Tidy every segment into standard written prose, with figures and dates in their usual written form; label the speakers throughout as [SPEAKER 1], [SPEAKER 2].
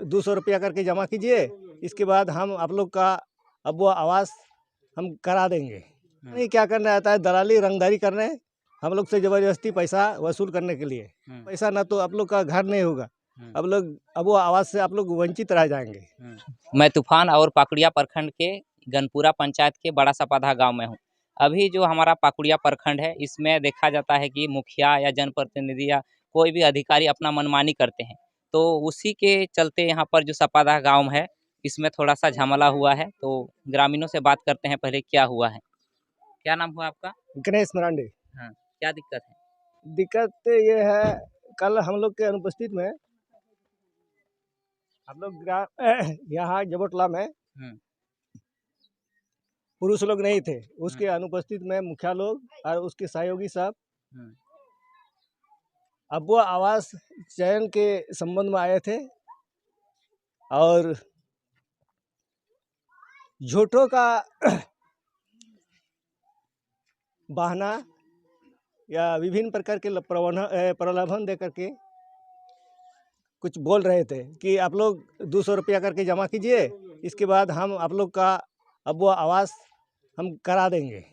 [SPEAKER 1] ₹200 करके जमा कीजिए, इसके बाद हम आप लोग का अब वो आवास हम करा देंगे। नहीं क्या करने आता है, दलाली रंगदारी करने, हम लोग से ज़बरदस्ती पैसा वसूल करने के लिए। पैसा ना तो आप लोग का घर नहीं होगा, अब वो आवास से आप लोग वंचित रह जाएंगे।
[SPEAKER 2] मैं तूफान और पाकुड़िया प्रखंड के गनपुरा पंचायत के बड़ा सपाधा गांव में हूं। अभी जो हमारा पाकुड़िया प्रखंड है, इसमें देखा जाता है कि मुखिया या जनप्रतिनिधि या कोई भी अधिकारी अपना मनमानी करते हैं, तो उसी के चलते यहाँ पर जो सपाधा गांव है, इसमें थोड़ा सा झमेला हुआ है। तो ग्रामीणों से बात करते हैं, पहले क्या हुआ है। क्या नाम हुआ आपका?
[SPEAKER 1] गणेश मरांडी।
[SPEAKER 2] हाँ, क्या दिक्कत है?
[SPEAKER 1] दिक्कत ये है, कल हम लोग के अनुपस्थित में हम लोग यहाँ जबोटला में पुरुष लोग नहीं थे, उसके अनुपस्थित में मुखिया लोग और उसके सहयोगी सब अब वो आवास चयन के संबंध में आए थे और झूठों का बहाना या विभिन्न प्रकार के प्रलोभन दे करके कुछ बोल रहे थे कि आप लोग ₹200 करके जमा कीजिए, इसके बाद हम आप लोग का अब वो आवास हम करा देंगे।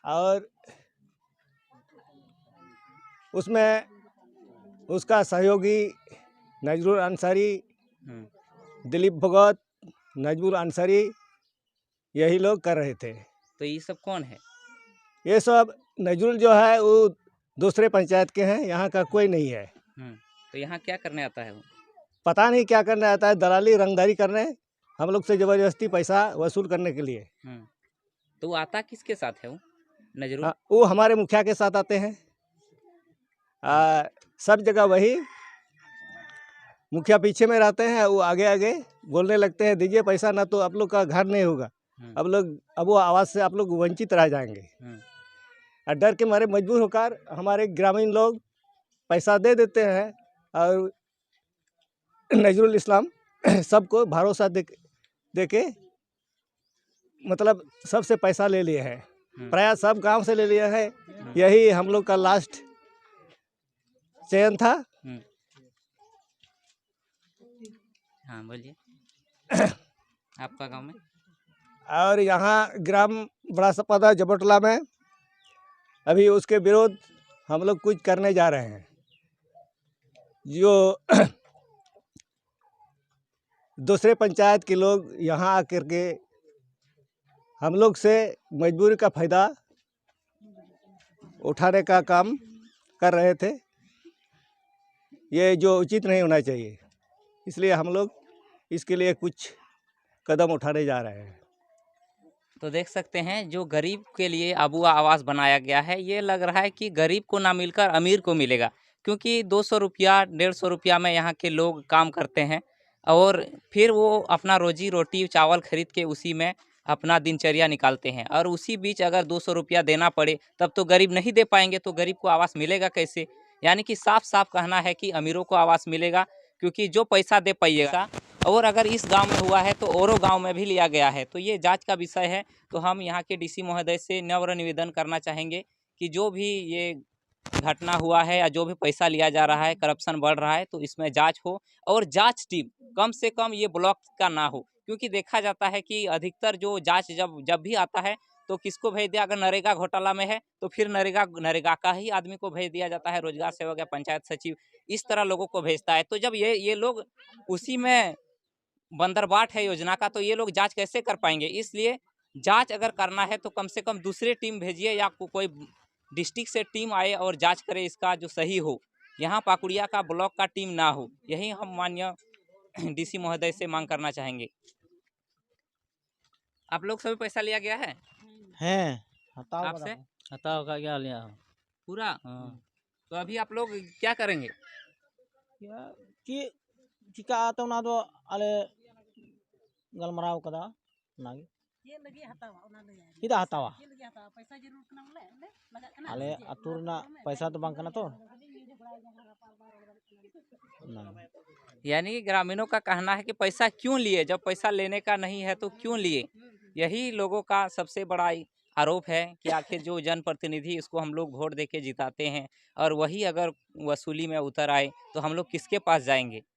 [SPEAKER 1] और उसमें उसका सहयोगी नजरुल अंसारी, दिलीप भगत, नजरुल अंसारी, यही लोग कर रहे थे।
[SPEAKER 2] तो ये सब कौन है?
[SPEAKER 1] ये सब नजरुल जो है वो दूसरे पंचायत के हैं, यहाँ का कोई नहीं है।
[SPEAKER 2] तो यहाँ क्या करने आता है वो?
[SPEAKER 1] पता नहीं क्या करने आता है, दलाली रंगदारी करने, हम लोग से ज़बरदस्ती पैसा वसूल करने के लिए।
[SPEAKER 2] तो वो आता किसके साथ है वो नजरुल?
[SPEAKER 1] वो हमारे मुखिया के साथ आते हैं। सब जगह वही मुखिया पीछे में रहते हैं, वो आगे आगे बोलने लगते हैं दीजिए पैसा, ना तो आप लोग का घर नहीं होगा, अब वो आवास से आप लोग वंचित रह जाएंगे। और डर के मारे मजबूर होकर हमारे ग्रामीण लोग पैसा दे देते हैं और नजरुल इस्लाम सबको भरोसा दे के मतलब सबसे पैसा ले लिए हैं, प्राय सब गांव से ले लिया है। यही हम लोग का लास्ट चयन था।
[SPEAKER 2] हाँ बोलिए। आपका गांव में?
[SPEAKER 1] और यहाँ ग्राम बड़ा सपाधा जबोटला में अभी उसके विरोध हम लोग कुछ करने जा रहे हैं। जो दूसरे पंचायत के लोग यहाँ आकर के हम लोग से मजबूरी का फ़ायदा उठाने का काम कर रहे थे, ये जो उचित नहीं होना चाहिए, इसलिए हम लोग इसके लिए कुछ कदम उठाने जा रहे हैं।
[SPEAKER 2] तो देख सकते हैं, जो गरीब के लिए अबुआ आवास बनाया गया है, ये लग रहा है कि गरीब को ना मिलकर अमीर को मिलेगा, क्योंकि 200 रुपया 150 रुपया में यहाँ के लोग काम करते हैं और फिर वो अपना रोजी रोटी चावल खरीद के उसी में अपना दिनचर्या निकालते हैं। और उसी बीच अगर 200 रुपया देना पड़े तब तो गरीब नहीं दे पाएंगे, तो गरीब को आवास मिलेगा कैसे? यानी कि साफ साफ कहना है कि अमीरों को आवास मिलेगा, क्योंकि जो पैसा दे पाइएगा। और अगर इस गांव में हुआ है तो औरों गांव में भी लिया गया है, तो ये जांच का विषय है। तो हम यहाँ के डीसी महोदय से नम्र निवेदन करना चाहेंगे कि जो भी ये घटना हुआ है या जो भी पैसा लिया जा रहा है, करप्शन बढ़ रहा है, तो इसमें जांच हो और जांच टीम कम से कम ये ब्लॉक का ना हो, क्योंकि देखा जाता है कि अधिकतर जो जांच जब भी आता है तो किसको भेज दिया? अगर नरेगा घोटाला में है तो फिर नरेगा का ही आदमी को भेज दिया जाता है, रोजगार सेवक या पंचायत सचिव, इस तरह लोगों को भेजता है। तो जब ये लोग उसी में बंदरबाट है योजना का, तो ये लोग जांच कैसे कर पाएंगे? इसलिए जांच अगर करना है तो कम से कम दूसरे टीम भेजिए या कोई डिस्ट्रिक्ट से टीम आए और जांच करे इसका जो सही हो। यहाँ पाकुड़िया का ब्लॉक का टीम ना हो, यही हम माननीय डीसी महोदय से मांग करना चाहेंगे। आप लोग सभी पैसा लिया गया है? आपसे
[SPEAKER 3] हताव का क्या लिया
[SPEAKER 2] पूरा? तो अभी आप लोग क्या करेंगे?
[SPEAKER 3] चिका आता ना तो अले गलमराव कदा Nagi kita hatawa ale aturna पैसा तो बांकना तो।
[SPEAKER 2] यानी कि ग्रामीणों का कहना है कि पैसा क्यों लिए, जब पैसा लेने का नहीं है तो क्यों लिए? यही लोगों का सबसे बड़ा आरोप है कि आखिर जो जनप्रतिनिधि इसको हम लोग वोट दे के जिताते हैं और वही अगर वसूली में उतर आए तो हम लोग किसके पास जाएंगे।